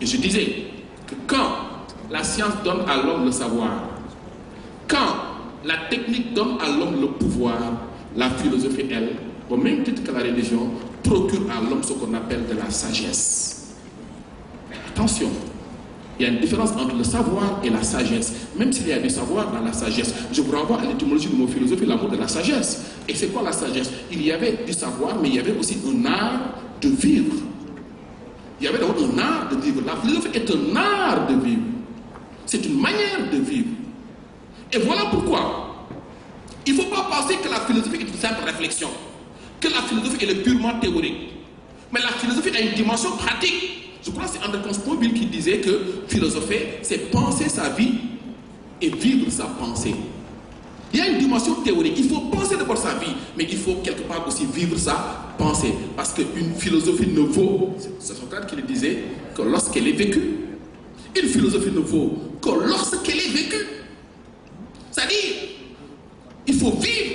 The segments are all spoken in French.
Et je disais que quand la science donne à l'homme le savoir, quand la technique donne à l'homme le pouvoir, la philosophie, elle, au même titre que la religion, procure à l'homme ce qu'on appelle de la sagesse. Attention, il y a une différence entre le savoir et la sagesse. Même s'il y a du savoir dans la sagesse, je vous renvoie à l'étymologie de mon philosophie, l'amour de la sagesse. Et c'est quoi la sagesse? Il y avait du savoir, mais il y avait aussi un art de vivre. Il y avait d'abord un art de vivre. La philosophie est un art de vivre. C'est une manière de vivre. Et voilà pourquoi il ne faut pas penser que la philosophie est une simple réflexion, que la philosophie est purement théorique. Mais la philosophie a une dimension pratique. Je crois que c'est André Consponville qui disait que philosopher, c'est penser sa vie et vivre sa pensée. Il y a une dimension théorique. Il faut penser d'abord sa vie, mais il faut quelque part aussi vivre sa pensée. Parce qu'une philosophie ne vaut, c'est Socrate qui le disait, que lorsqu'elle est vécue. Une philosophie ne vaut que lorsqu'elle est vécue. C'est-à-dire, il faut vivre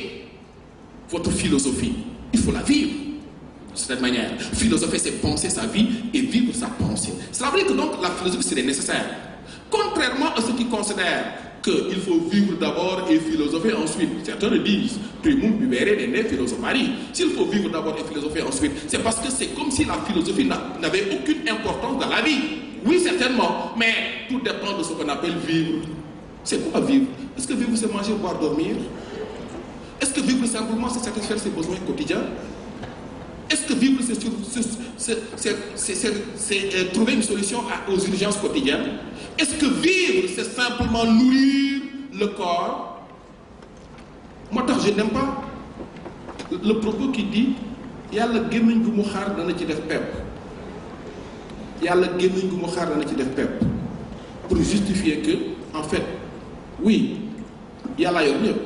votre philosophie. Il faut la vivre de cette manière. Philosopher, c'est penser sa vie et vivre sa pensée. Cela veut dire que donc la philosophie serait nécessaire. Contrairement à ceux qui considèrent qu'il faut vivre d'abord et philosopher ensuite. Certains le disent, primum vivere ne philosophari. S'il faut vivre d'abord et philosopher ensuite, c'est parce que c'est comme si la philosophie n'avait aucune importance dans la vie. Oui, certainement, mais tout dépend de ce qu'on appelle vivre. C'est quoi vivre? Est-ce que vivre, c'est manger, boire, dormir? Est-ce que vivre simplement, c'est satisfaire ses besoins quotidiens? Est-ce que vivre, c'est trouver une solution aux urgences quotidiennes? Est-ce que vivre, c'est simplement nourrir le corps? Moi, je n'aime pas le propos qui dit « Yalla gémmiñ gu mu xaar dana ci def pepp ». Yalla gémmiñ gu mu xaar dana ci def pepp. Pour justifier que, en fait, oui, Yalla yor lépp.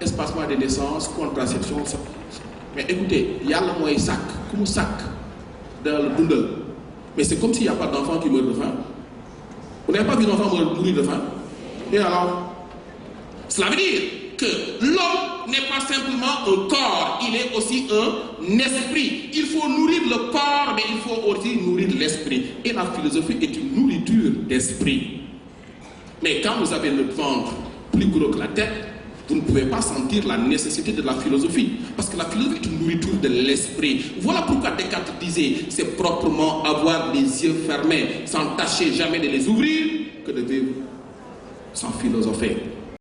Espacement des naissances, contraception, mais écoutez, Yalla mooy sàkk ku mu sàkk dans le dundal. Mais c'est comme s'il n'y a pas d'enfant qui meurt de faim. Vous n'avez pas vu d'enfant mourir de faim? Et alors? Cela veut dire que l'homme n'est pas simplement un corps, il est aussi un esprit. Il faut nourrir le corps, mais il faut aussi nourrir l'esprit. Et la philosophie est une nourriture d'esprit. Mais quand vous avez le ventre plus gros que la tête, vous ne pouvez pas sentir la nécessité de la philosophie. Parce que la philosophie est une nourriture de l'esprit. Voilà pourquoi Descartes disait, c'est proprement avoir les yeux fermés, sans tâcher jamais de les ouvrir, que de vivre sans philosopher.